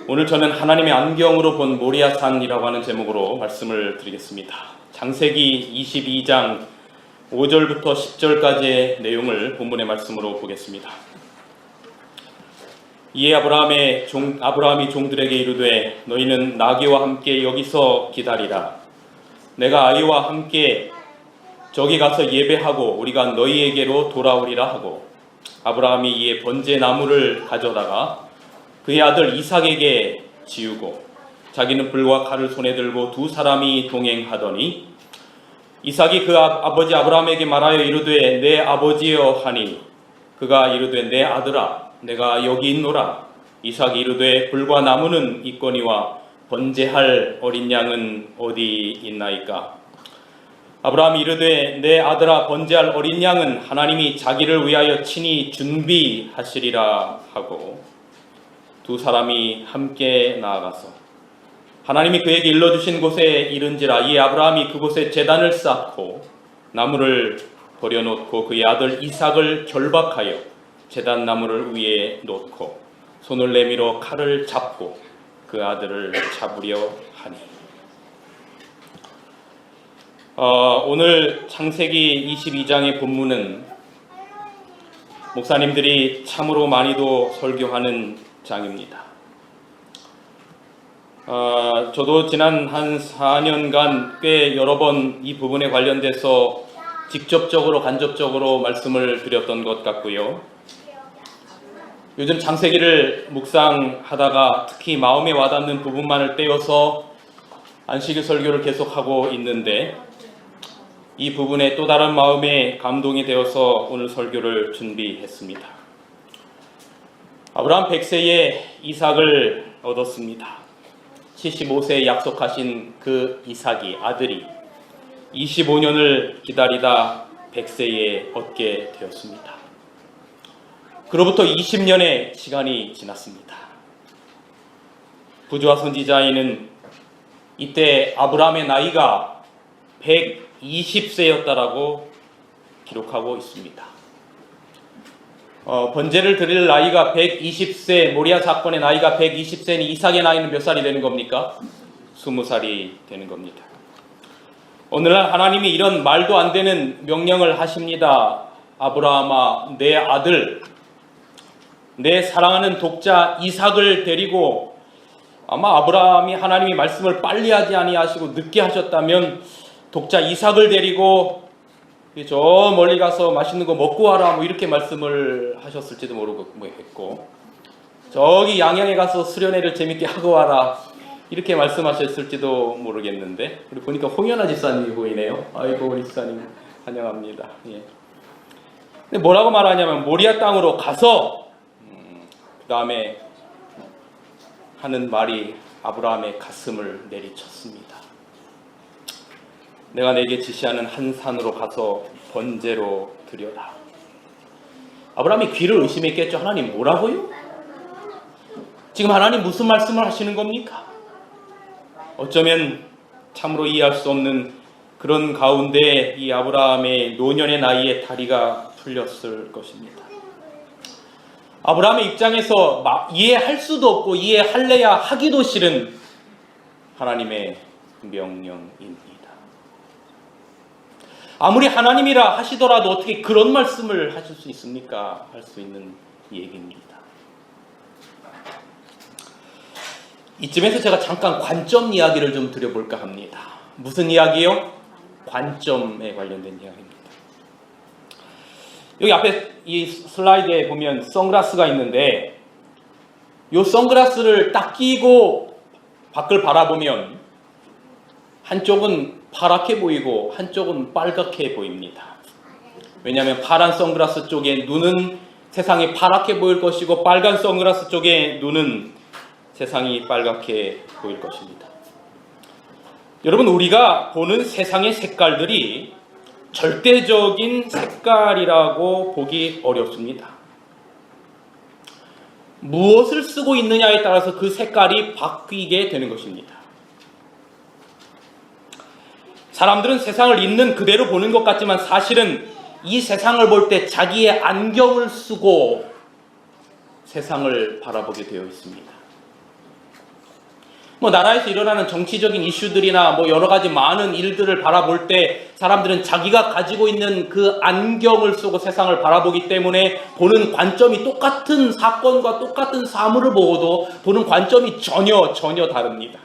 오늘 저는 하나님의 안경으로 본 모리아산이라고 하는 제목으로 말씀을 드리겠습니다. 창세기 22장 5절부터 10절까지의 내용을 본문의 말씀으로 보겠습니다. 이에 아브라함이 종들에게 이르되 너희는 나귀와 함께 여기서 기다리라. 내가 아이와 함께 저기 가서 예배하고 우리가 너희에게로 돌아오리라 하고, 아브라함이 이에 번제 나무를 가져다가 그의 아들 이삭에게 지우고 자기는 불과 칼을 손에 들고 두 사람이 동행하더니, 이삭이 그 아버지 아브라함에게 말하여 이르되 내 아버지여 하니, 그가 이르되 내 아들아 내가 여기 있노라. 이삭이 이르되 불과 나무는 있거니와 번제할 어린 양은 어디 있나이까. 아브라함이 이르되 내 아들아 번제할 어린 양은 하나님이 자기를 위하여 친히 준비하시리라 하고, 두 사람이 함께 나아가서 하나님이 그에게 일러주신 곳에 이른지라. 이에 아브라함이 그곳에 제단을 쌓고 나무를 버려놓고 그의 아들 이삭을 결박하여 제단 나무를 위에 놓고 손을 내밀어 칼을 잡고 그 아들을 잡으려 하니. 오늘 창세기 22장의 본문은 목사님들이 참으로 많이도 설교하는 장입니다. 저도 지난 한 4년간 꽤 여러 번 이 부분에 관련돼서 직접적으로 간접적으로 말씀을 드렸던 것 같고요. 요즘 창세기를 묵상하다가 특히 마음에 와닿는 부분만을 떼어서 안식일 설교를 계속하고 있는데, 이 부분에 또 다른 마음에 감동이 되어서 오늘 설교를 준비했습니다. 아브라함 100세에 이삭을 얻었습니다. 75세에 약속하신 그 이삭이, 아들이 25년을 기다리다 100세에 얻게 되었습니다. 그로부터 20년의 시간이 지났습니다. 부조와 선지자에는 이때 아브라함의 나이가 120세였다라고 기록하고 있습니다. 번제를 드릴 나이가 120세, 모리아 사건의 나이가 120세니 이삭의 나이는 몇 살이 되는 겁니까? 20살이 되는 겁니다. 오늘날 하나님이 이런 말도 안 되는 명령을 하십니다. 아브라함아, 내 아들, 내 사랑하는 독자 이삭을 데리고, 아마 아브라함이 하나님이 말씀을 빨리 하지 아니하시고 늦게 하셨다면 독자 이삭을 데리고 저 멀리 가서 맛있는 거 먹고 와라 뭐 이렇게 말씀을 하셨을지도 모르겠고, 저기 양양에 가서 수련회를 재밌게 하고 와라 이렇게 말씀하셨을지도 모르겠는데, 우리 보니까 홍연아 집사님이 보이네요. 아이고 우리 집사님 환영합니다. 예. 근데 뭐라고 말하냐면 모리아 땅으로 가서 그 다음에 하는 말이 아브라함의 가슴을 내리쳤습니다. 내가 내게 지시하는 한 산으로 가서 번제로 드려라. 아브라함이 귀를 의심했겠죠. 하나님 뭐라고요? 지금 하나님 무슨 말씀을 하시는 겁니까? 어쩌면 참으로 이해할 수 없는 그런 가운데 이 아브라함의 노년의 나이에 다리가 풀렸을 것입니다. 아브라함의 입장에서 이해할 수도 없고 이해할래야 하기도 싫은 하나님의 명령입니다. 아무리 하나님이라 하시더라도 어떻게 그런 말씀을 하실 수 있습니까? 할 수 있는 얘기입니다. 이쯤에서 제가 잠깐 관점 이야기를 좀 드려볼까 합니다. 무슨 이야기요? 관점에 관련된 이야기입니다. 여기 앞에 이 슬라이드에 보면 선글라스가 있는데, 이 선글라스를 딱 끼고 밖을 바라보면 한쪽은 파랗게 보이고 한쪽은 빨갛게 보입니다. 왜냐하면 파란 선글라스 쪽의 눈은 세상이 파랗게 보일 것이고, 빨간 선글라스 쪽의 눈은 세상이 빨갛게 보일 것입니다. 여러분, 우리가 보는 세상의 색깔들이 절대적인 색깔이라고 보기 어렵습니다. 무엇을 쓰고 있느냐에 따라서 그 색깔이 바뀌게 되는 것입니다. 사람들은 세상을 있는 그대로 보는 것 같지만 사실은 이 세상을 볼 때 자기의 안경을 쓰고 세상을 바라보게 되어 있습니다. 뭐 나라에서 일어나는 정치적인 이슈들이나 뭐 여러 가지 많은 일들을 바라볼 때 사람들은 자기가 가지고 있는 그 안경을 쓰고 세상을 바라보기 때문에 보는 관점이 똑같은 사건과 똑같은 사물을 보고도 보는 관점이 전혀 다릅니다.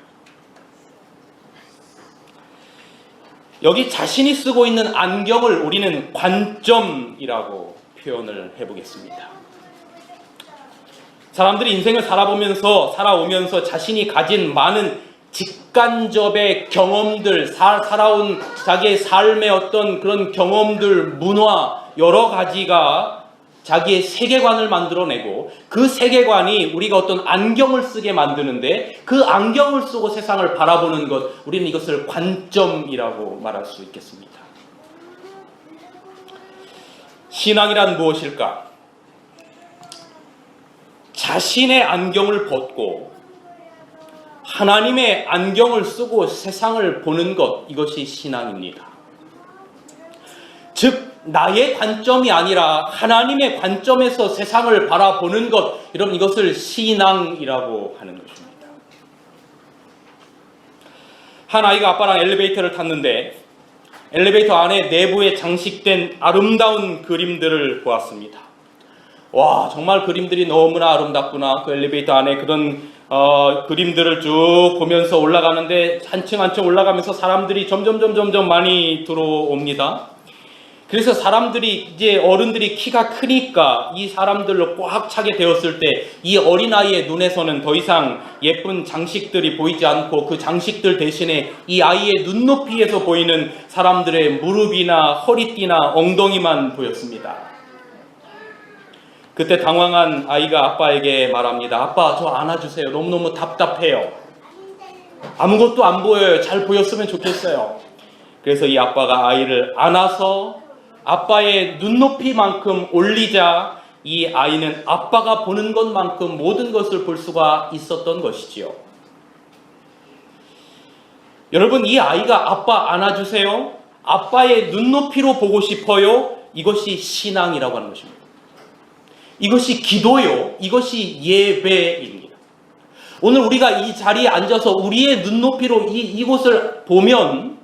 여기 자신이 쓰고 있는 안경을 우리는 관점이라고 표현을 해보겠습니다. 사람들이 인생을 살아오면서 자신이 가진 많은 직간접의 경험들, 살아온 자기의 삶의 어떤 그런 경험들, 문화, 여러 가지가 자기의 세계관을 만들어내고 그 세계관이 우리가 어떤 안경을 쓰게 만드는데 그 안경을 쓰고 세상을 바라보는 것, 우리는 이것을 관점이라고 말할 수 있겠습니다. 신앙이란 무엇일까? 자신의 안경을 벗고 하나님의 안경을 쓰고 세상을 보는 것, 이것이 신앙입니다. 즉 나의 관점이 아니라 하나님의 관점에서 세상을 바라보는 것, 여러분 이것을 신앙이라고 하는 것입니다. 한 아이가 아빠랑 엘리베이터를 탔는데 엘리베이터 안에 내부에 장식된 아름다운 그림들을 보았습니다. 와, 정말 그림들이 너무나 아름답구나. 그 엘리베이터 안에 그런 그림들을 쭉 보면서 올라가는데 한층 한층 올라가면서 사람들이 점점 많이 들어옵니다. 그래서 사람들이 이제 어른들이 키가 크니까 이 사람들로 꽉 차게 되었을 때 이 어린아이의 눈에서는 더 이상 예쁜 장식들이 보이지 않고 그 장식들 대신에 이 아이의 눈높이에서 보이는 사람들의 무릎이나 허리띠나 엉덩이만 보였습니다. 그때 당황한 아이가 아빠에게 말합니다. 아빠, 저 안아주세요. 너무너무 답답해요. 아무것도 안 보여요. 잘 보였으면 좋겠어요. 그래서 이 아빠가 아이를 안아서 아빠의 눈높이만큼 올리자 이 아이는 아빠가 보는 것만큼 모든 것을 볼 수가 있었던 것이지요. 여러분, 이 아이가 아빠 안아주세요. 아빠의 눈높이로 보고 싶어요. 이것이 신앙이라고 하는 것입니다. 이것이 기도요. 이것이 예배입니다. 오늘 우리가 이 자리에 앉아서 우리의 눈높이로 이곳을 보면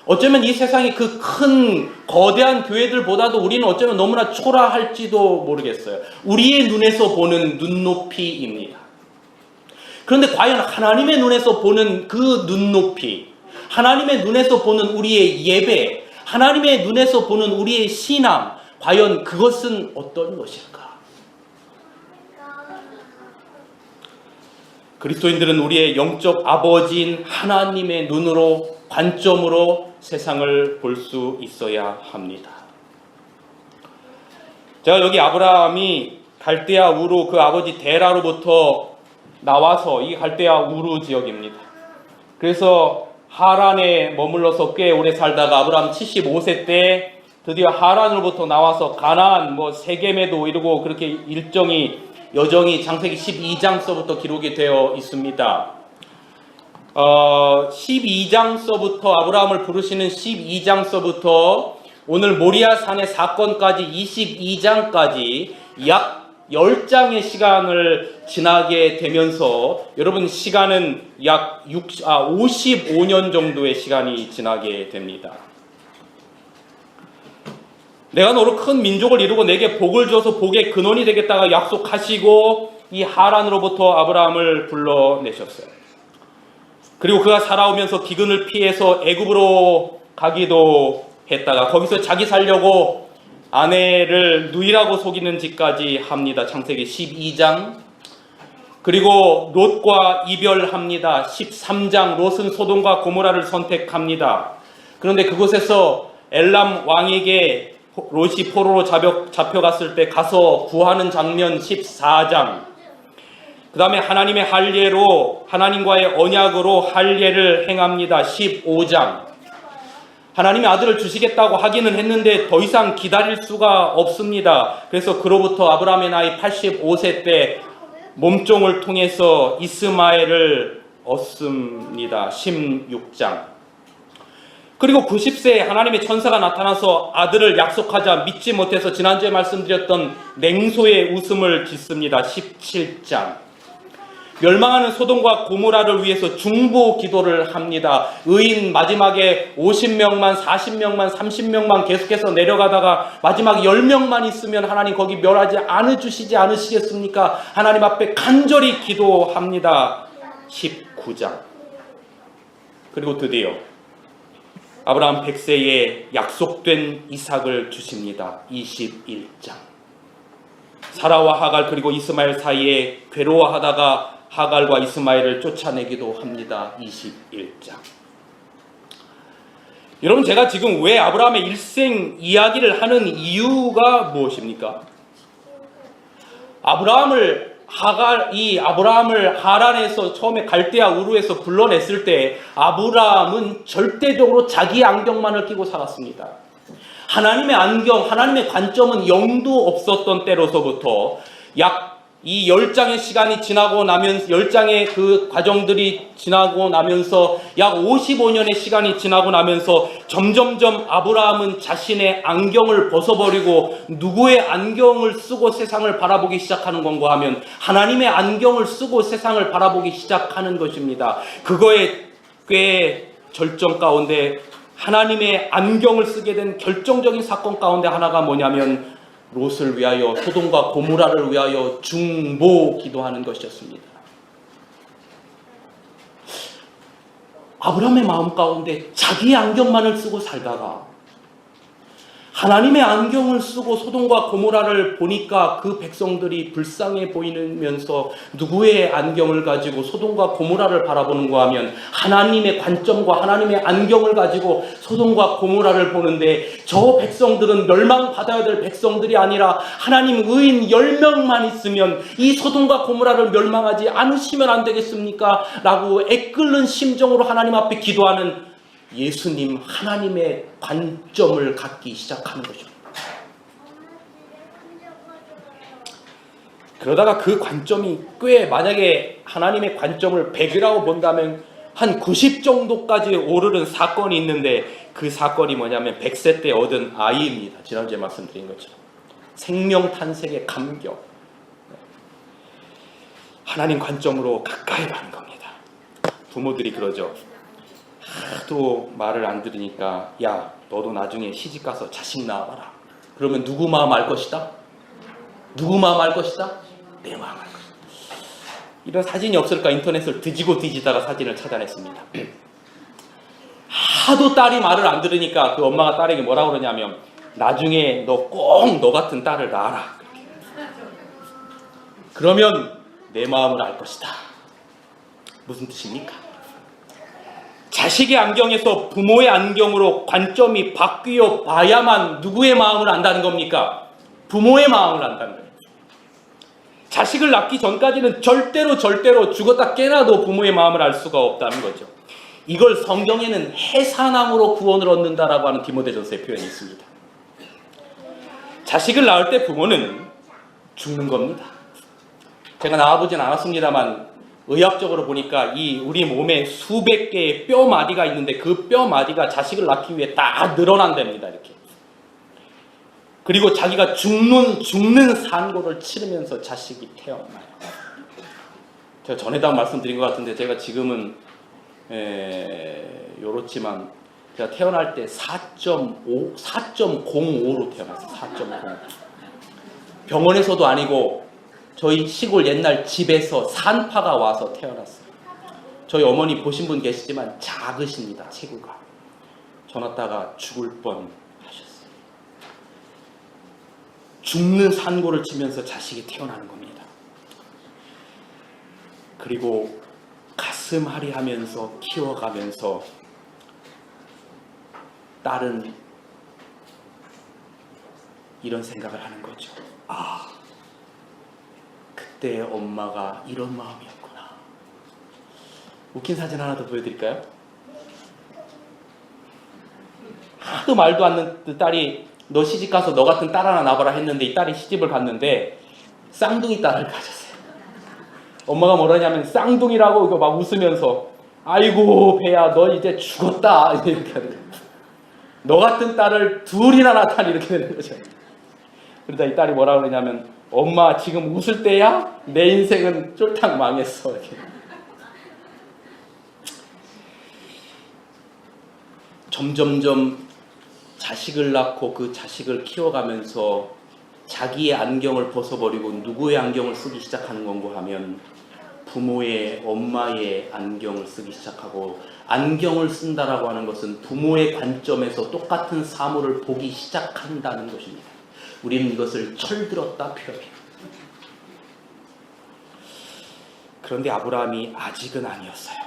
어쩌면 이 세상의 그 큰 거대한 교회들보다도 우리는 어쩌면 너무나 초라할지도 모르겠어요. 우리의 눈에서 보는 눈높이입니다. 그런데 과연 하나님의 눈에서 보는 그 눈높이, 하나님의 눈에서 보는 우리의 예배, 하나님의 눈에서 보는 우리의 신앙, 과연 그것은 어떤 것일까? 그리스도인들은 우리의 영적 아버지인 하나님의 눈으로, 관점으로 세상을 볼 수 있어야 합니다. 제가 여기 아브라함이 갈대아 우루 그 아버지 데라로부터 나와서 이 갈대아 우루 지역입니다. 그래서 하란에 머물러서 꽤 오래 살다가 아브라함 75세 때 드디어 하란으로부터 나와서 가나안, 세겜에도 이르고 그렇게 여정이 창세기 12장서부터 기록이 되어 있습니다. 12장서부터 아브라함을 부르시는 12장서부터 오늘 모리아 산의 사건까지 22장까지 약 10장의 시간을 지나게 되면서 여러분 시간은 약 55년 정도의 시간이 지나게 됩니다. 내가 너로 큰 민족을 이루고 내게 복을 줘서 복의 근원이 되겠다가 약속하시고 이 하란으로부터 아브라함을 불러내셨어요. 그리고 그가 살아오면서 기근을 피해서 애굽으로 가기도 했다가 거기서 자기 살려고 아내를 누이라고 속이는 짓까지 합니다. 창세기 12장. 그리고 롯과 이별합니다. 13장. 롯은 소돔과 고모라를 선택합니다. 그런데 그곳에서 엘람 왕에게 롯이 포로로 잡혀갔을 때 가서 구하는 장면 14장. 그 다음에 하나님의 할례로, 하나님과의 언약으로 할례를 행합니다. 15장. 하나님의 아들을 주시겠다고 하기는 했는데 더 이상 기다릴 수가 없습니다. 그래서 그로부터 아브라함의 나이 85세 때 몸종을 통해서 이스마엘을 얻습니다. 16장. 그리고 90세에 하나님의 천사가 나타나서 아들을 약속하자 믿지 못해서 지난주에 말씀드렸던 냉소의 웃음을 짓습니다. 17장. 멸망하는 소돔과 고모라를 위해서 중보 기도를 합니다. 의인 마지막에 50명만, 40명만, 30명만 계속해서 내려가다가 마지막 10명만 있으면 하나님 거기 멸하지 않으시지 않으시겠습니까? 하나님 앞에 간절히 기도합니다. 19장. 그리고 드디어 아브라함 100세에 약속된 이삭을 주십니다. 21장. 사라와 하갈 그리고 이스마엘 사이에 괴로워하다가 하갈과 이스마엘을 쫓아내기도 합니다. 21장. 여러분, 제가 지금 왜 아브라함의 일생 이야기를 하는 이유가 무엇입니까? 아브라함을 하란에서 처음에 갈대아 우르에서 불러냈을 때 아브라함은 절대적으로 자기 안경만을 끼고 살았습니다. 하나님의 안경, 하나님의 관점은 영도 없었던 때로서부터 이 10장의 시간이 지나고 나면 10장의 그 과정들이 지나고 나면서 약 55년의 시간이 지나고 나면서 점점점 아브라함은 자신의 안경을 벗어버리고 누구의 안경을 쓰고 세상을 바라보기 시작하는 건가 하면 하나님의 안경을 쓰고 세상을 바라보기 시작하는 것입니다. 그거에 꽤 절정 가운데 하나님의 안경을 쓰게 된 결정적인 사건 가운데 하나가 뭐냐면 롯을 위하여 소돔과 고모라를 위하여 중보 기도하는 것이었습니다. 아브라함의 마음 가운데 자기의 안경만을 쓰고 살다가 하나님의 안경을 쓰고 소돔과 고모라를 보니까 그 백성들이 불쌍해 보이면서 누구의 안경을 가지고 소돔과 고모라를 바라보는가 하면 하나님의 관점과 하나님의 안경을 가지고 소돔과 고모라를 보는데 저 백성들은 멸망받아야 될 백성들이 아니라 하나님 의인 10명만 있으면 이 소돔과 고모라를 멸망하지 않으시면 안 되겠습니까? 라고 애끓는 심정으로 하나님 앞에 기도하는 예수님 하나님의 관점을 갖기 시작하는 거죠. 그러다가 그 관점이 꽤 만약에 하나님의 관점을 100이라고 본다면 한 90 정도까지 오르는 사건이 있는데 그 사건이 뭐냐면 100세 때 얻은 아이입니다. 지난주에 말씀드린 것처럼 생명 탄생의 감격. 하나님 관점으로 가까이 가는 겁니다. 부모들이 그러죠. 하도 말을 안 들으니까 야 너도 나중에 시집가서 자식 낳아봐라. 그러면 누구 마음 알 것이다? 누구 마음 알 것이다? 내 마음 알 것이다. 이런 사진이 없을까 인터넷을 뒤지고 뒤지다가 사진을 찾아냈습니다. 하도 딸이 말을 안 들으니까 그 엄마가 딸에게 뭐라고 그러냐면 나중에 너 꼭 너 같은 딸을 낳아라. 그러면 내 마음을 알 것이다. 무슨 뜻입니까? 자식의 안경에서 부모의 안경으로 관점이 바뀌어 봐야만 누구의 마음을 안다는 겁니까? 부모의 마음을 안다는 거예요. 자식을 낳기 전까지는 절대로 죽었다 깨나도 부모의 마음을 알 수가 없다는 거죠. 이걸 성경에는 해산함으로 구원을 얻는다라고 하는 디모데전서의 표현이 있습니다. 자식을 낳을 때 부모는 죽는 겁니다. 제가 낳아보진 않았습니다만 의학적으로 보니까 이 우리 몸에 수백 개의 뼈 마디가 있는데 그 뼈 마디가 자식을 낳기 위해 다 늘어난답니다. 이렇게. 그리고 자기가 죽는 산고를 치르면서 자식이 태어나요. 제가 전에도 말씀드린 것 같은데 제가 지금은 요렇지만 제가 태어날 때 4.05로 태어났어요. 4.05. 병원에서도 아니고 저희 시골 옛날 집에서 산파가 와서 태어났어요. 저희 어머니 보신 분 계시지만 작으십니다. 체구가. 저놨다가 죽을 뻔 하셨어요. 죽는 산고를 치면서 자식이 태어나는 겁니다. 그리고 가슴 아리하면서 키워가면서 딸은 이런 생각을 하는 거죠. 그때 엄마가 이런 마음이었구나. 웃긴 사진 하나 더 보여드릴까요? 하도 말도 안 듣는 딸이 너 시집가서 너 같은 딸 하나 낳아라 했는데 이 딸이 시집을 갔는데 쌍둥이 딸을 가졌어요. 엄마가 뭐라냐면 쌍둥이라고 이거 막 웃으면서 아이고 배야 너 이제 죽었다 이렇게 하는 거예요. 너 같은 딸을 둘이나 낳다니 이렇게 되는 거죠. 그러다 이 딸이 뭐라 그러냐면 엄마 지금 웃을 때야? 내 인생은 쫄딱 망했어. 이렇게. 점점점 자식을 낳고 그 자식을 키워가면서 자기의 안경을 벗어버리고 누구의 안경을 쓰기 시작하는 건가 하면 부모의, 엄마의 안경을 쓰기 시작하고, 안경을 쓴다라고 하는 것은 부모의 관점에서 똑같은 사물을 보기 시작한다는 것입니다. 우리는 이것을 철들었다 표현해요. 그런데 아브라함이 아직은 아니었어요.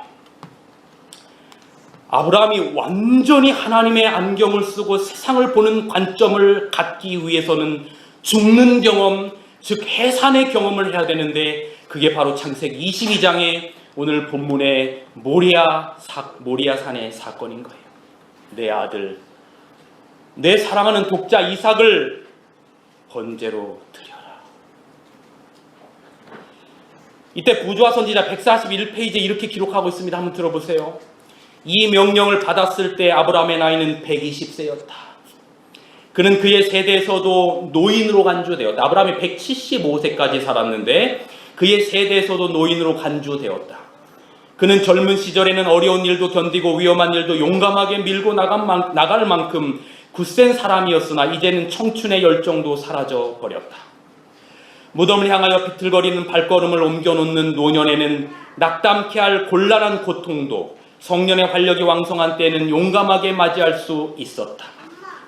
아브라함이 완전히 하나님의 안경을 쓰고 세상을 보는 관점을 갖기 위해서는 죽는 경험, 즉 해산의 경험을 해야 되는데, 그게 바로 창세기 22장의 오늘 본문의 모리아산의 사건인 거예요. 내 아들, 내 사랑하는 독자 이삭을 번제로 드려라. 이때 부조화 선지자 141페이지에 이렇게 기록하고 있습니다. 한번 들어보세요. 이 명령을 받았을 때 아브라함의 나이는 120세였다. 그는 그의 세대에서도 노인으로 간주되었다. 아브라함이 175세까지 살았는데 그의 세대에서도 노인으로 간주되었다. 그는 젊은 시절에는 어려운 일도 견디고 위험한 일도 용감하게 밀고 나갈 만큼 굳센 사람이었으나 이제는 청춘의 열정도 사라져 버렸다. 무덤을 향하여 비틀거리는 발걸음을 옮겨놓는 노년에는 낙담케 할 곤란한 고통도 성년의 활력이 왕성한 때에는 용감하게 맞이할 수 있었다.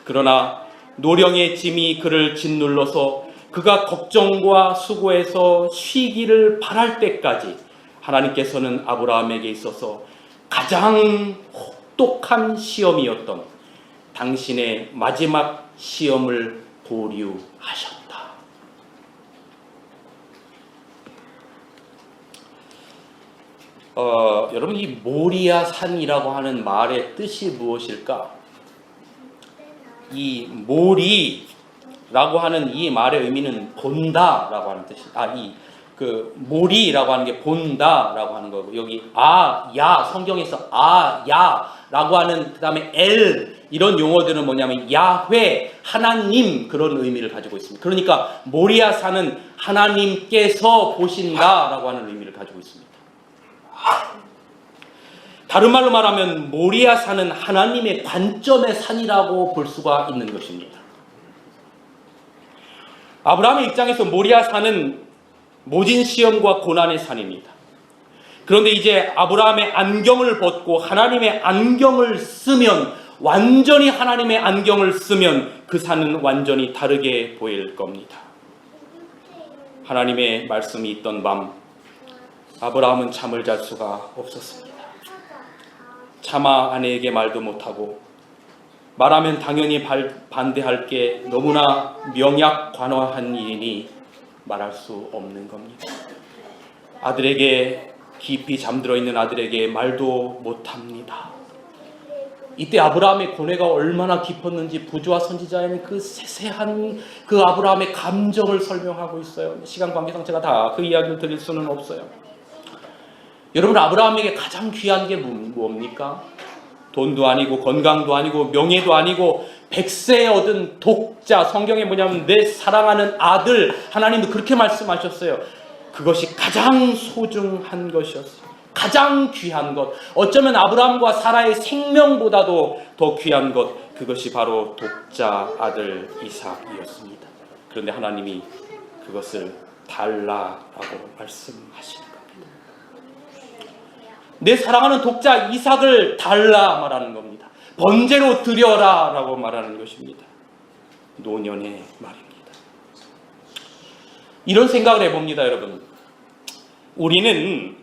그러나 노령의 짐이 그를 짓눌러서 그가 걱정과 수고에서 쉬기를 바랄 때까지 하나님께서는 아브라함에게 있어서 가장 혹독한 시험이었던 당신의 마지막 시험을 보류하셨다. 여러분, 이 모리아산이라고 하는 말의 뜻이 무엇일까? 이 모리라고 하는 이 말의 의미는 본다라고 하는 뜻입니다. 모리라고 하는 게 본다라고 하는 거고, 여기 야, 성경에서 야라고 하는, 그 다음에 이런 용어들은 뭐냐면 야훼, 하나님, 그런 의미를 가지고 있습니다. 그러니까 모리아산은 하나님께서 보신다라고 하는 의미를 가지고 있습니다. 다른 말로 말하면 모리아산은 하나님의 관점의 산이라고 볼 수가 있는 것입니다. 아브라함의 입장에서 모리아산은 모진 시험과 고난의 산입니다. 그런데 이제 아브라함의 안경을 벗고 하나님의 안경을 쓰면, 완전히 하나님의 안경을 쓰면 그 산은 완전히 다르게 보일 겁니다. 하나님의 말씀이 있던 밤, 아브라함은 잠을 잘 수가 없었습니다. 차마 아내에게 말도 못하고, 말하면 당연히 반대할 게 너무나 명약관화한 일이니 말할 수 없는 겁니다. 아들에게, 깊이 잠들어 있는 아들에게 말도 못합니다. 이때 아브라함의 고뇌가 얼마나 깊었는지 부조화 선지자에는 그 세세한 그 아브라함의 감정을 설명하고 있어요. 시간 관계상 제가 다 그 이야기를 드릴 수는 없어요. 여러분, 아브라함에게 가장 귀한 게 뭡니까? 돈도 아니고 건강도 아니고 명예도 아니고 100세에 얻은 독자, 성경에 뭐냐면 내 사랑하는 아들, 하나님도 그렇게 말씀하셨어요. 그것이 가장 소중한 것이었어요. 가장 귀한 것, 어쩌면 아브라함과 사라의 생명보다도 더 귀한 것, 그것이 바로 독자 아들 이삭이었습니다. 그런데 하나님이 그것을 달라라고 말씀하시는 겁니다. 내 사랑하는 독자 이삭을 달라 말하는 겁니다. 번제로 드려라 라고 말하는 것입니다. 노년의 말입니다. 이런 생각을 해봅니다, 여러분. 우리는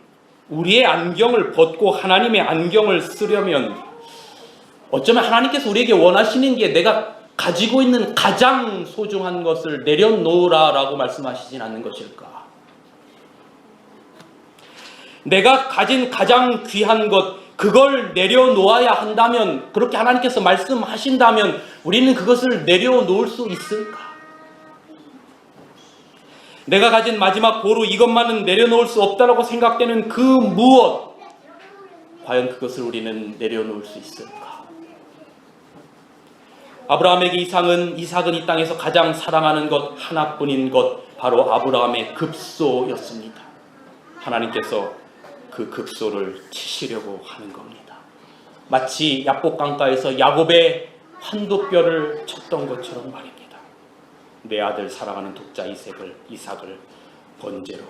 우리의 안경을 벗고 하나님의 안경을 쓰려면 어쩌면 하나님께서 우리에게 원하시는 게 내가 가지고 있는 가장 소중한 것을 내려놓으라 라고 말씀하시진 않는 것일까? 내가 가진 가장 귀한 것, 그걸 내려놓아야 한다면, 그렇게 하나님께서 말씀하신다면 우리는 그것을 내려놓을 수 있을까? 내가 가진 마지막 보루, 이것만은 내려놓을 수 없다라고 생각되는 그 무엇, 과연 그것을 우리는 내려놓을 수 있을까? 아브라함에게 이삭은 이 땅에서 가장 사랑하는 것 하나뿐인 것, 바로 아브라함의 급소였습니다. 하나님께서 그 급소를 치시려고 하는 겁니다. 마치 야복강가에서 야곱의 환도뼈를 쳤던 것처럼 말입니다. 내 아들 사랑하는 독자 이삭을 번제로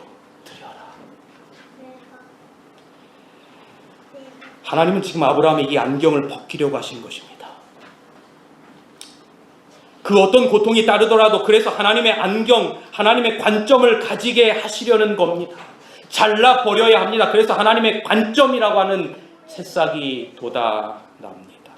드려라. 하나님은 지금 아브라함의 이 안경을 벗기려고 하신 것입니다. 그 어떤 고통이 따르더라도 그래서 하나님의 안경, 하나님의 관점을 가지게 하시려는 겁니다. 잘라버려야 합니다. 그래서 하나님의 관점이라고 하는 새싹이 돋아납니다.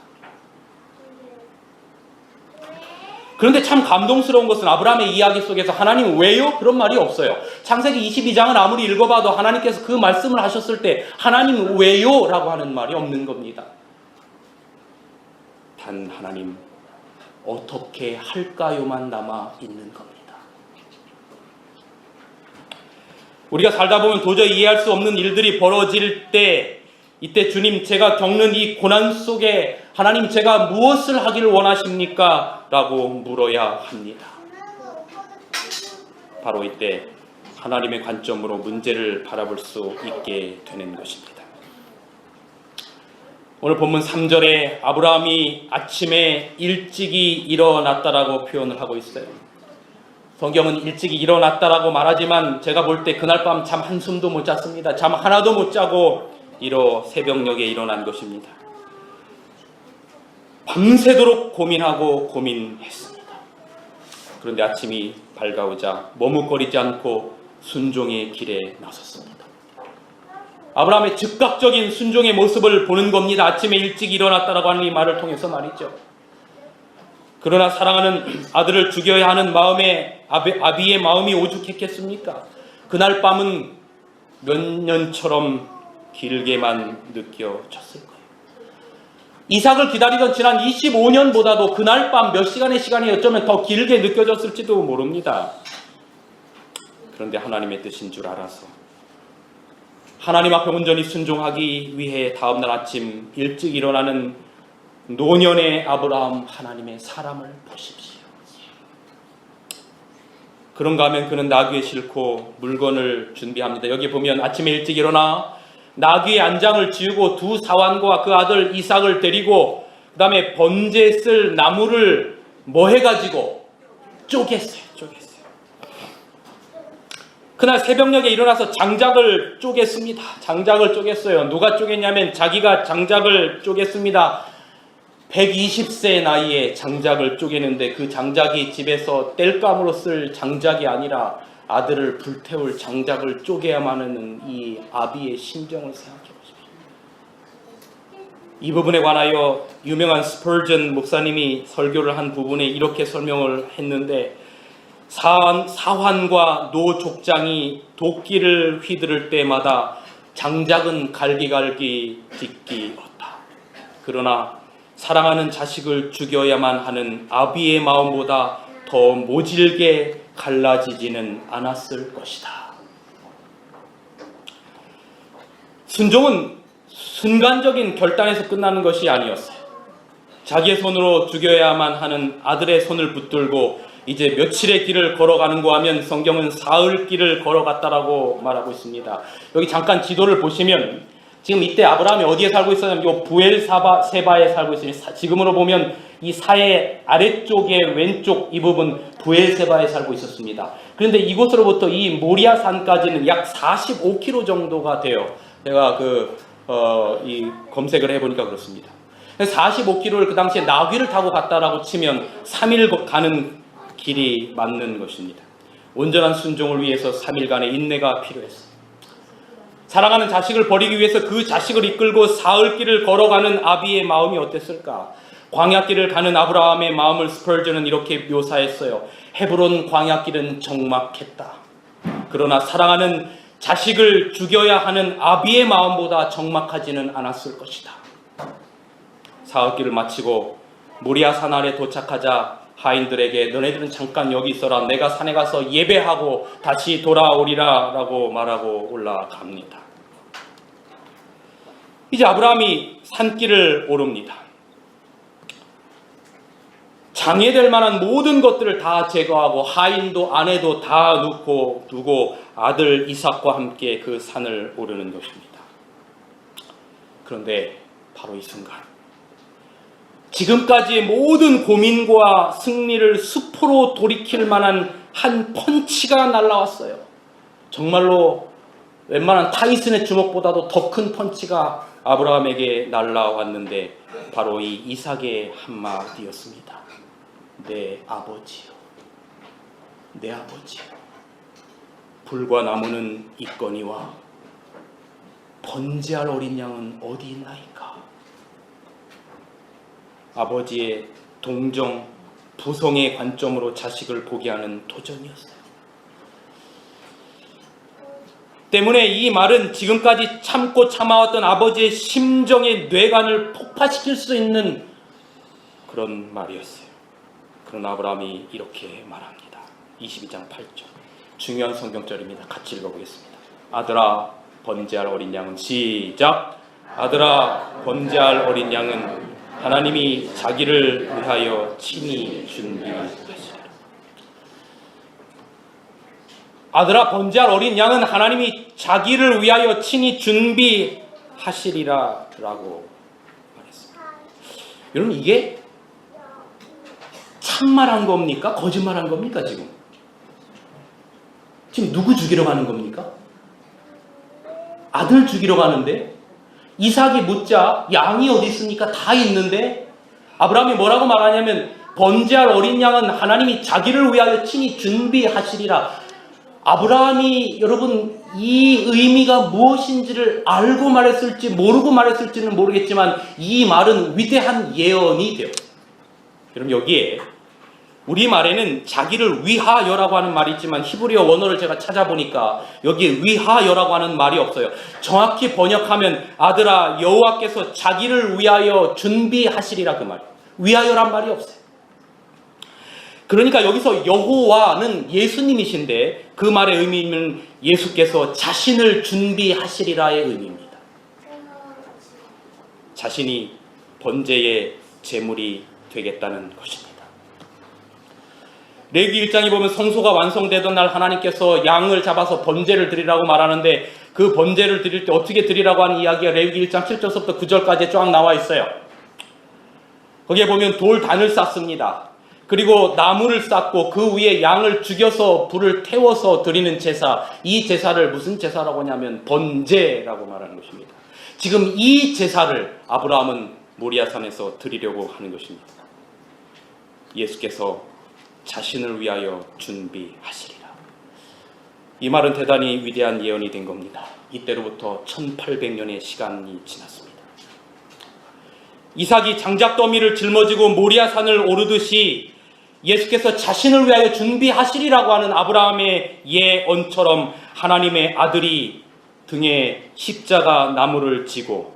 그런데 참 감동스러운 것은 아브라함의 이야기 속에서 하나님 왜요? 그런 말이 없어요. 창세기 22장은 아무리 읽어봐도 하나님께서 그 말씀을 하셨을 때 하나님 왜요? 라고 하는 말이 없는 겁니다. 단 하나님 어떻게 할까요만 남아 있는 겁니다. 우리가 살다 보면 도저히 이해할 수 없는 일들이 벌어질 때 이때 주님 제가 겪는 이 고난 속에 하나님 제가 무엇을 하기를 원하십니까? 라고 물어야 합니다. 바로 이때 하나님의 관점으로 문제를 바라볼 수 있게 되는 것입니다. 오늘 본문 3절에 아브라함이 아침에 일찍이 일어났다라고 표현을 하고 있어요. 성경은 일찍이 일어났다라고 말하지만 제가 볼 때 그날 밤 잠 한숨도 못 잤습니다. 잠 하나도 못 자고 새벽녘에 일어난 것입니다. 밤새도록 고민했습니다. 그런데 아침이 밝아오자 머뭇거리지 않고 순종의 길에 나섰습니다. 아브라함의 즉각적인 순종의 모습을 보는 겁니다. 아침에 일찍 일어났다라고 하는 이 말을 통해서 말이죠. 그러나 사랑하는 아들을 죽여야 하는 마음에 아비의 마음이 오죽했겠습니까? 그날 밤은 몇 년처럼 길게만 느껴졌을 거예요. 이삭을 기다리던 지난 25년보다도 그날 밤 몇 시간이 어쩌면 더 길게 느껴졌을지도 모릅니다. 그런데 하나님의 뜻인 줄 알아서 하나님 앞에 온전히 순종하기 위해 다음날 아침 일찍 일어나는 노년의 아브라함 하나님의 사람을 보십시오. 그런가 하면 그는 나귀에 싣고 물건을 준비합니다. 여기 보면 아침에 일찍 일어나 나귀의 안장을 지우고 두 사환과 그 아들 이삭을 데리고 그 다음에 번제에 쓸 나무를 해가지고 쪼갰어요. 그날 새벽녘에 일어나서 장작을 쪼갰습니다. 장작을 쪼갰어요. 누가 쪼갰냐면 자기가 장작을 쪼갰습니다. 120세 나이에 장작을 쪼개는데 그 장작이 집에서 땔감으로 쓸 장작이 아니라 아들을 불태울 장작을 쪼개야만 하는 이 아비의 심정을 생각해 보십시오. 이 부분에 관하여 유명한 스펄전 목사님이 설교를 한 부분에 이렇게 설명을 했는데 사환과 노족장이 도끼를 휘두를 때마다 장작은 갈기갈기 찢기 없다. 그러나 사랑하는 자식을 죽여야만 하는 아비의 마음보다 더 모질게 갈라지지는 않았을 것이다. 순종은 순간적인 결단에서 끝나는 것이 아니었어요. 자기의 손으로 죽여야만 하는 아들의 손을 붙들고 이제 며칠의 길을 걸어가는가 하면 성경은 사흘 길을 걸어갔다라고 말하고 있습니다. 여기 잠깐 지도를 보시면 지금 이때 아브라함이 어디에 살고 있었냐면 이 부엘세바에 살고 있습니다. 지금으로 보면 이 사해 아래쪽의 왼쪽 이 부분 부엘세바에 살고 있었습니다. 그런데 이곳으로부터 이 모리아산까지는 약 45km 정도가 돼요. 제가 이 검색을 해보니까 그렇습니다. 45km를 그 당시에 나귀를 타고 갔다라고 치면 3일 가는 길이 맞는 것입니다. 온전한 순종을 위해서 3일간의 인내가 필요했어요. 사랑하는 자식을 버리기 위해서 그 자식을 이끌고 사흘길을 걸어가는 아비의 마음이 어땠을까? 광야길을 가는 아브라함의 마음을 스펄전은 이렇게 묘사했어요. 헤브론 광야길은 적막했다. 그러나 사랑하는 자식을 죽여야 하는 아비의 마음보다 적막하지는 않았을 것이다. 사흘길을 마치고 모리아산 아래 도착하자 하인들에게 너네들은 잠깐 여기 있어라. 내가 산에 가서 예배하고 다시 돌아오리라 라고 말하고 올라갑니다. 이제 아브라함이 산길을 오릅니다. 방해될 만한 모든 것들을 다 제거하고 하인도 아내도 다 두고 아들 이삭과 함께 그 산을 오르는 것입니다. 그런데 바로 이 순간, 지금까지의 모든 고민과 승리를 수포로 돌이킬 만한 한 펀치가 날라왔어요. 정말로 웬만한 타이슨의 주먹보다도 더 큰 펀치가 아브라함에게 날라왔는데 바로 이 이삭의 한마디였습니다. 내 아버지요, 내 아버지요, 불과 나무는 있거니와 번제할 어린 양은 어디 있나이까. 아버지의 동정, 부성의 관점으로 자식을 보게 하는 도전이었어요. 때문에 이 말은 지금까지 참고 참아왔던 아버지의 심정의 뇌관을 폭파시킬 수 있는 그런 말이었어요. 그러나 아브라함이 이렇게 말합니다. 22장 8절, 중요한 성경절입니다. 같이 읽어보겠습니다. 아들아 번제할 어린 양은, 시작. 아들아 번제할 어린 양은 하나님이 자기를 위하여 친히 준비하시리라. 아들아 번제할 어린 양은 하나님이 자기를 위하여 친히 준비하시리라 라고 말했습니다. 여러분, 이게 참말한 겁니까? 거짓말한 겁니까? 지금 누구 죽이러 가는 겁니까? 아들 죽이러 가는데, 이삭이 묻자 양이 어디 있습니까? 다 있는데, 아브라함이 뭐라고 말하냐면 번제할 어린 양은 하나님이 자기를 위하여 친히 준비하시리라. 아브라함이, 여러분, 이 의미가 무엇인지를 알고 말했을지 모르고 말했을지는 모르겠지만 이 말은 위대한 예언이 되었어요. 여러분, 여기에 우리말에는 자기를 위하여라고 하는 말이 있지만 히브리어 원어를 제가 찾아보니까 여기에 위하여라고 하는 말이 없어요. 정확히 번역하면 아들아 여호와께서 자기를 위하여 준비하시리라, 그 말이에요. 위하여란 말이 없어요. 그러니까 여기서 여호와는 예수님이신데 그 말의 의미는 예수께서 자신을 준비하시리라의 의미입니다. 자신이 번제의 제물이 되겠다는 것입니다. 레위기 1장에 보면 성소가 완성되던 날 하나님께서 양을 잡아서 번제를 드리라고 말하는데 그 번제를 드릴 때 어떻게 드리라고 하는 이야기가 레위기 1장 7절부터 9절까지 쫙 나와 있어요. 거기에 보면 돌단을 쌓습니다. 그리고 나무를 쌓고 그 위에 양을 죽여서 불을 태워서 드리는 제사, 이 제사를 무슨 제사라고 하냐면 번제라고 말하는 것입니다. 지금 이 제사를 아브라함은 모리아산에서 드리려고 하는 것입니다. 예수께서 자신을 위하여 준비하시리라. 이 말은 대단히 위대한 예언이 된 겁니다. 이때로부터 1800년의 시간이 지났습니다. 이삭이 장작더미를 짊어지고 모리아산을 오르듯이 예수께서 자신을 위하여 준비하시리라고 하는 아브라함의 예언처럼 하나님의 아들이 등에 십자가 나무를 지고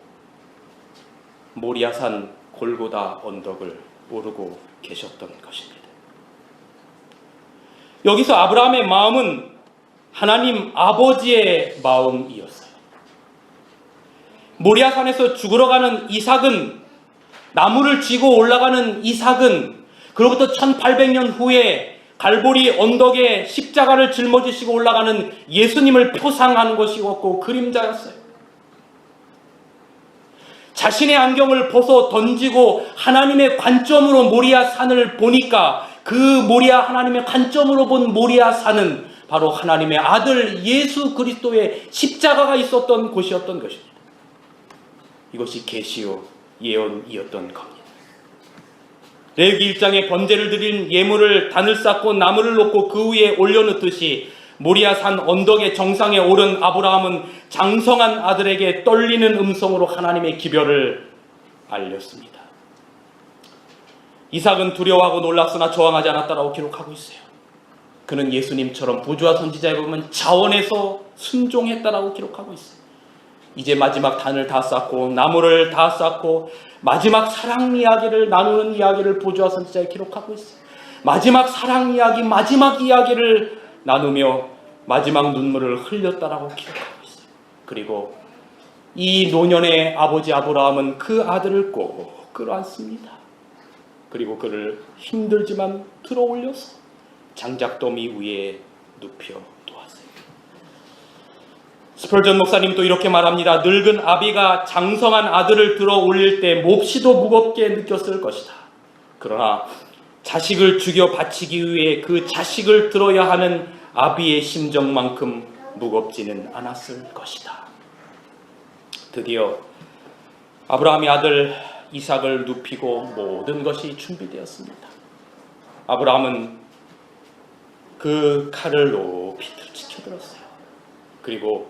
모리아산 골고다 언덕을 오르고 계셨던 것입니다. 여기서 아브라함의 마음은 하나님 아버지의 마음이었어요. 모리아산에서 죽으러 가는 이삭은, 나무를 쥐고 올라가는 이삭은 그로부터 1800년 후에 갈보리 언덕에 십자가를 짊어지시고 올라가는 예수님을 표상하는 것이었고 그림자였어요. 자신의 안경을 벗어 던지고 하나님의 관점으로 모리아 산을 보니까 그 모리아, 하나님의 관점으로 본 모리아 산은 바로 하나님의 아들 예수 그리스도의 십자가가 있었던 곳이었던 것입니다. 이것이 계시요 예언이었던 겁니다. 레위기 1장에 번제를 드린 예물을 단을 쌓고 나무를 놓고 그 위에 올려놓듯이 모리아산 언덕의 정상에 오른 아브라함은 장성한 아들에게 떨리는 음성으로 하나님의 기별을 알렸습니다. 이삭은 두려워하고 놀랐으나 저항하지 않았다라고 기록하고 있어요. 그는 예수님처럼 부조와 선지자에 보면 자원해서 순종했다라고 기록하고 있어요. 이제 마지막 단을 다 쌓고 나무를 다 쌓고 마지막 사랑 이야기를 나누는 이야기를 부조와 선지자에 기록하고 있어요. 마지막 사랑 이야기, 마지막 이야기를 나누며 마지막 눈물을 흘렸다라고 기록하고 있어요. 그리고 이 노년의 아버지 아브라함은 그 아들을 꼭 끌어안습니다. 그리고 그를 힘들지만 들어 올려서 장작더미 위에 눕혀 두었어요. 스펄전 목사님 또 이렇게 말합니다. 늙은 아비가 장성한 아들을 들어 올릴 때 몹시도 무겁게 느꼈을 것이다. 그러나 자식을 죽여 바치기 위해 그 자식을 들어야 하는 아비의 심정만큼 무겁지는 않았을 것이다. 드디어 아브라함의 아들 이삭을 눕히고 모든 것이 준비되었습니다. 아브라함은 그 칼을 높이 치켜들었어요. 그리고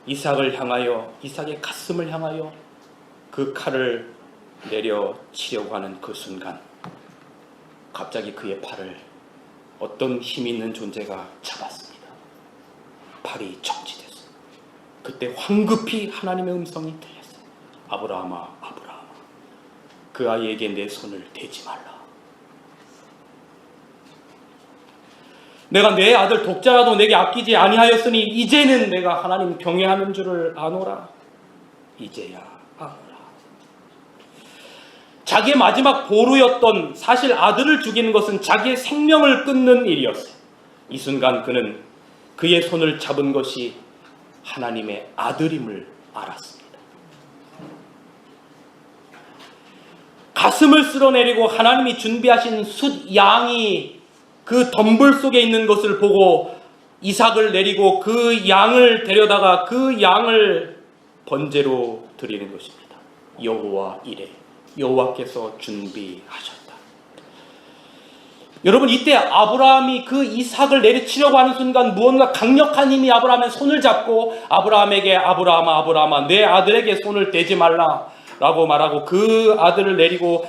이삭을 향하여, 이삭의 가슴을 향하여 그 칼을 내려치려고 하는 그 순간 갑자기 그의 팔을 어떤 힘 있는 존재가 잡았습니다. 팔이 정지됐어요. 그때 황급히 하나님의 음성이 들렸어요. 아브라함아, 아브라함아, 그 아이에게 내 손을 대지 말라. 내가 내 아들 독자라도 내게 아끼지 아니하였으니 이제는 내가 하나님 경외하는 줄을 아노라. 이제야 아노라. 자기의 마지막 보루였던, 사실 아들을 죽이는 것은 자기의 생명을 끊는 일이었어요. 이 순간 그는 그의 손을 잡은 것이 하나님의 아들임을 알았습니다. 가슴을 쓸어내리고 하나님이 준비하신 숫 양이 그 덤불 속에 있는 것을 보고 이삭을 내리고 그 양을 데려다가 그 양을 번제로 드리는 것입니다. 여호와 이레, 여호와께서 준비하셨다. 여러분, 이때 아브라함이 그 이삭을 내리치려고 하는 순간 무언가 강력한 힘이 아브라함의 손을 잡고 아브라함에게 아브라함아, 아브라함아, 내 아들에게 손을 대지 말라 라고 말하고 그 아들을 내리고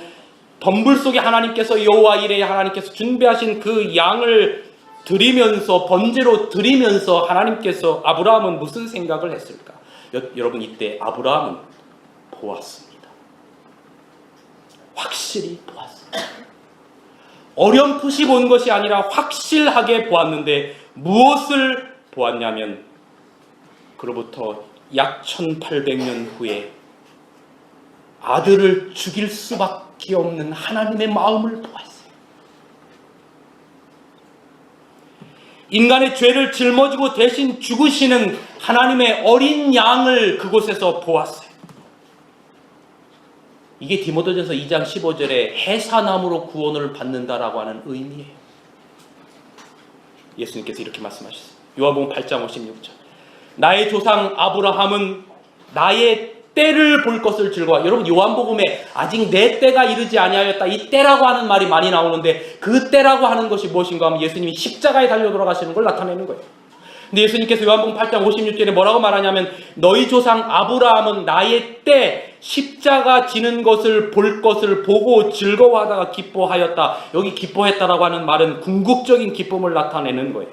덤불 속에 하나님께서, 여호와 이레 하나님께서 준비하신 그 양을 드리면서, 번제로 드리면서 하나님께서, 아브라함은 무슨 생각을 했을까? 여러분, 이때 아브라함은 보았습니다. 확실히 보았습니다. 어렴풋이 본 것이 아니라 확실하게 보았는데 무엇을 보았냐면 그로부터 약 1800년 후에 아들을 죽일 수밖에 없는 하나님의 마음을 보았어요. 인간의 죄를 짊어지고 대신 죽으시는 하나님의 어린 양을 그곳에서 보았어요. 이게 디모데전서 2장 15절에 해산함으로 구원을 받는다라고 하는 의미예요. 예수님께서 이렇게 말씀하셨어요. 요한복음 8장 56절. 나의 조상 아브라함은 나의 때를 볼 것을 즐거워. 여러분, 요한복음에 아직 내 때가 이르지 아니하였다, 이 때라고 하는 말이 많이 나오는데 그 때라고 하는 것이 무엇인가 하면 예수님이 십자가에 달려 돌아가시는 걸 나타내는 거예요. 근데 예수님께서 요한복음 8장 56절에 뭐라고 말하냐면 너희 조상 아브라함은 나의 때 십자가 지는 것을 볼 것을 보고 즐거워하다가 기뻐하였다. 여기 기뻐했다라고 하는 말은 궁극적인 기쁨을 나타내는 거예요.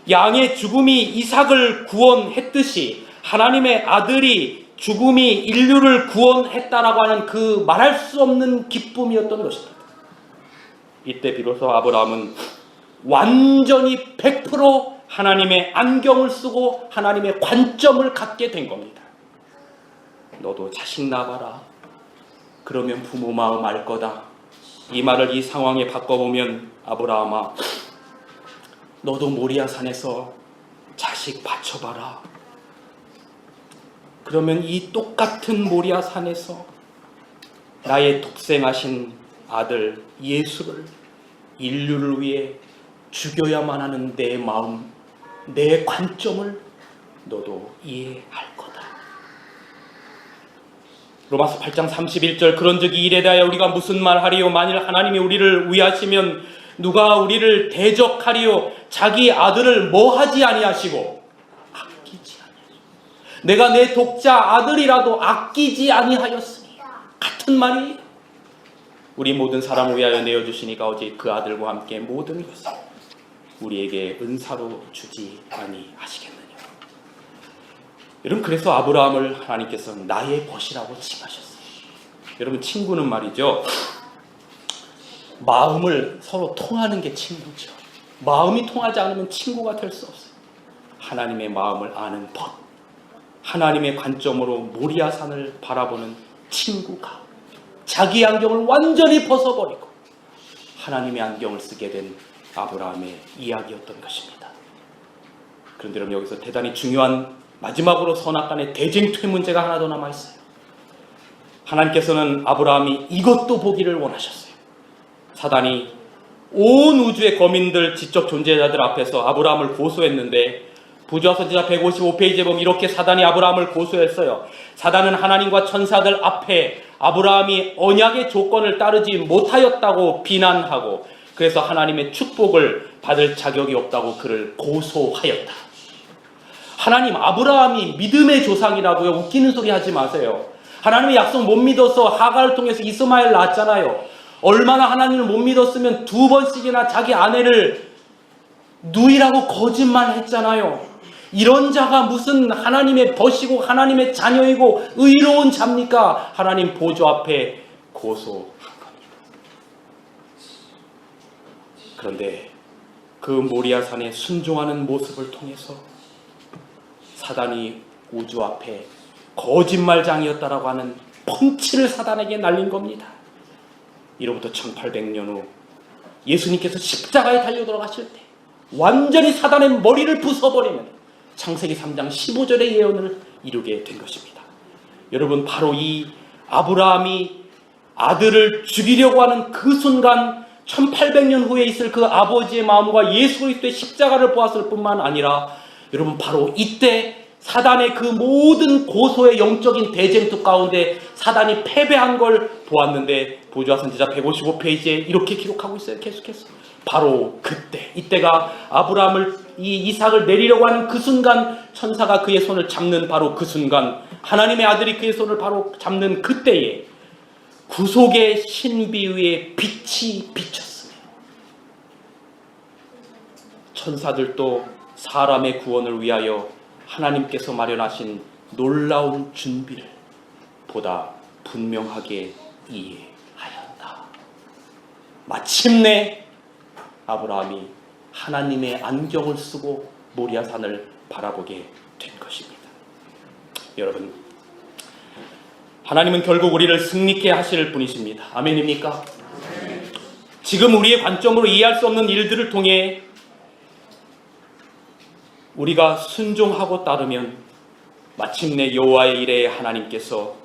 양의 죽음이 이삭을 구원했듯이 하나님의 아들이 죽음이 인류를 구원했다라고 하는 그 말할 수 없는 기쁨이었던 것입니다. 이때 비로소 아브라함은 완전히 100% 하나님의 안경을 쓰고 하나님의 관점을 갖게 된 겁니다. 너도 자식 낳아봐라. 그러면 부모 마음 알 거다. 이 말을 이 상황에 바꿔보면 아브라함아, 너도 모리아 산에서 자식 바쳐봐라. 그러면 이 똑같은 모리아 산에서 나의 독생하신 아들 예수를 인류를 위해 죽여야만 하는 내 마음, 내 관점을 너도 이해할 거다. 로마서 8장 31절. 그런즉 이 일에 대하여 우리가 무슨 말하리요? 만일 하나님이 우리를 위하시면 누가 우리를 대적하리요? 자기 아들을 뭐하지 아니하시고 아끼지 아니하시고 내가 내 독자 아들이라도 아끼지 아니하였으니 같은 말이 우리 모든 사람을 위하여 내어주시니까 오직 그 아들과 함께 모든 것을 우리에게 은사로 주지 아니하시겠느냐. 여러분, 그래서 아브라함을 하나님께서 나의 벗이라고 칭하셨어요. 여러분, 친구는 말이죠, 마음을 서로 통하는 게 친구죠. 마음이 통하지 않으면 친구가 될 수 없어요. 하나님의 마음을 아는 벗, 하나님의 관점으로 모리아산을 바라보는 친구가 자기 안경을 완전히 벗어버리고 하나님의 안경을 쓰게 된 아브라함의 이야기였던 것입니다. 그런데 여러분, 여기서 대단히 중요한 마지막으로 선악간의 대쟁투의 문제가 하나 더 남아있어요. 하나님께서는 아브라함이 이것도 보기를 원하셨어요. 사단이 온 우주의 거민들, 지적 존재자들 앞에서 아브라함을 고소했는데 부조와 선지자 155페이지에 보면 이렇게 사단이 아브라함을 고소했어요. 사단은 하나님과 천사들 앞에 아브라함이 언약의 조건을 따르지 못하였다고 비난하고, 그래서 하나님의 축복을 받을 자격이 없다고 그를 고소하였다. 하나님, 아브라함이 믿음의 조상이라고요? 웃기는 소리 하지 마세요. 하나님의 약속 못 믿어서 하갈을 통해서 이스마엘 낳았잖아요. 얼마나 하나님을 못 믿었으면 2번씩이나 자기 아내를 누이라고 거짓말했잖아요. 이런 자가 무슨 하나님의 벗이고 하나님의 자녀이고 의로운 자입니까? 하나님 보좌 앞에 고소한 겁니다. 그런데 그 모리아산에 순종하는 모습을 통해서 사단이 우주 앞에 거짓말장이었다라고 하는 펀치를 사단에게 날린 겁니다. 이로부터 1800년 후 예수님께서 십자가에 달려 돌아가실 때 완전히 사단의 머리를 부숴버리는 창세기 3장 15절의 예언을 이루게 된 것입니다. 여러분, 바로 이 아브라함이 아들을 죽이려고 하는 그 순간 1800년 후에 있을 그 아버지의 마음과 예수 그리스도의 십자가를 보았을 뿐만 아니라, 여러분, 바로 이때 사단의 그 모든 고소의 영적인 대쟁투 가운데 사단이 패배한 걸 보았는데, 부조와 선지자 155페이지에 이렇게 기록하고 있어요. 계속해서 바로 그때, 이때가 아브라함을 이삭을 내리려고 하는 그 순간, 천사가 그의 손을 잡는 바로 그 순간, 하나님의 아들이 그의 손을 바로 잡는 그때에 구속의 신비 위에 빛이 비쳤으며 천사들도 사람의 구원을 위하여 하나님께서 마련하신 놀라운 준비를 보다 분명하게 이해하였다. 마침내 아브라함이 하나님의 안경을 쓰고 모리아산을 바라보게 된 것입니다. 여러분, 하나님은 결국 우리를 승리케 하실 분이십니다. 아멘입니까? 지금 우리의 관점으로 이해할 수 없는 일들을 통해 우리가 순종하고 따르면 마침내 여호와의 이레의 하나님께서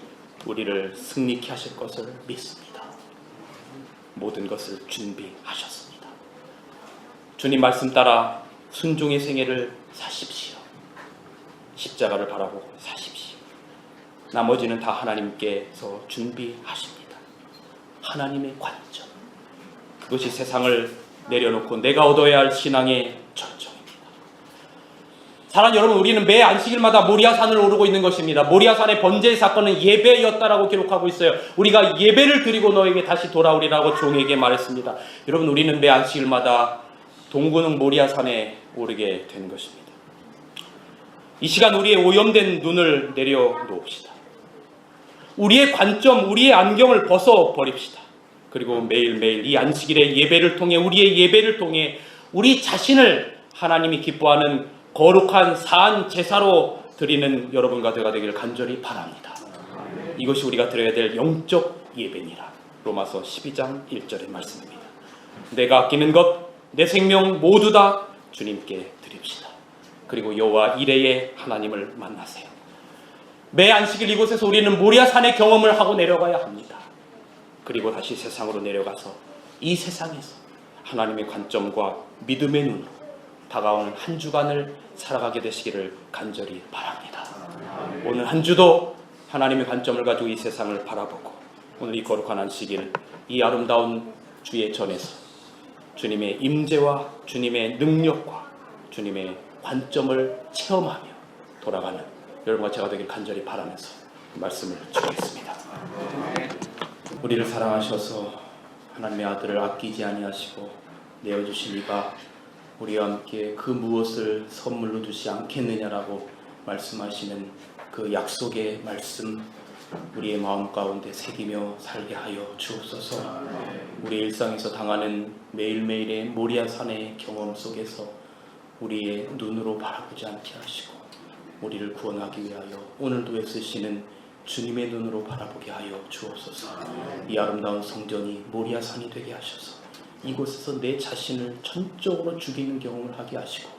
우리를 승리케 하실 것을 믿습니다. 모든 것을 준비하셨습니다. 주님 말씀 따라 순종의 생애를 사십시오. 십자가를 바라보고 사십시오. 나머지는 다 하나님께서 준비하십니다. 하나님의 관점, 그것이 세상을 내려놓고 내가 얻어야 할 신앙의 절정입니다. 사랑하는 여러분, 우리는 매 안식일마다 모리아산을 오르고 있는 것입니다. 모리아산의 번제의 사건은 예배였다라고 기록하고 있어요. 우리가 예배를 드리고 너에게 다시 돌아오리라고 종에게 말했습니다. 여러분, 우리는 매 안식일마다 동구능 모리아산에 오르게 되는 것입니다. 이 시간 우리의 오염된 눈을 내려놓읍시다. 우리의 관점, 우리의 안경을 벗어버립시다. 그리고 매일매일 이 안식일의 예배를 통해, 우리의 예배를 통해 우리 자신을 하나님이 기뻐하는 거룩한 사한 제사로 드리는 여러분과 제가 되기를 간절히 바랍니다. 이것이 우리가 드려야 될 영적 예배니라. 로마서 12장 1절의 말씀입니다. 내가 아끼는 것, 내 생명 모두 다 주님께 드립시다. 그리고 여호와 이레의 하나님을 만나세요. 매 안식일 이곳에서 우리는 모리아산의 경험을 하고 내려가야 합니다. 그리고 다시 세상으로 내려가서 이 세상에서 하나님의 관점과 믿음의 눈으로 다가오는 한 주간을 살아가게 되시기를 간절히 바랍니다. 오늘 한 주도 하나님의 관점을 가지고 이 세상을 바라보고 오늘 이 거룩한 안식일, 이 아름다운 주의 전에서 주님의 임재와 주님의 능력과 주님의 관점을 체험하며 돌아가는 여러분과 제가 되길 간절히 바라면서 말씀을 드리겠습니다. 우리를 사랑하셔서 하나님의 아들을 아끼지 아니하시고 내어주신 이가 우리와 함께 그 무엇을 선물로 주지 않겠느냐라고 말씀하시는 그 약속의 말씀, 우리의 마음 가운데 새기며 살게 하여 주옵소서. 우리 일상에서 당하는 매일매일의 모리아산의 경험 속에서 우리의 눈으로 바라보지 않게 하시고 우리를 구원하기 위하여 오늘도 애쓰시는 주님의 눈으로 바라보게 하여 주옵소서. 이 아름다운 성전이 모리아산이 되게 하셔서 이곳에서 내 자신을 전적으로 죽이는 경험을 하게 하시고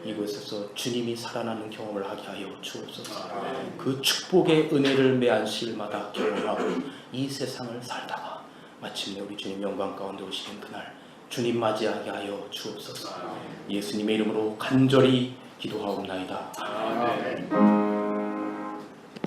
이곳에서 주님이 살아나는 경험을 하게 하여 주옵소서. 그 축복의 은혜를 매 안식일마다 경험하고 이 세상을 살다가 마침내 우리 주님 영광 가운데 오시는 그날 주님 맞이하게 하여 주옵소서. 예수님의 이름으로 간절히 기도하옵나이다. 아멘.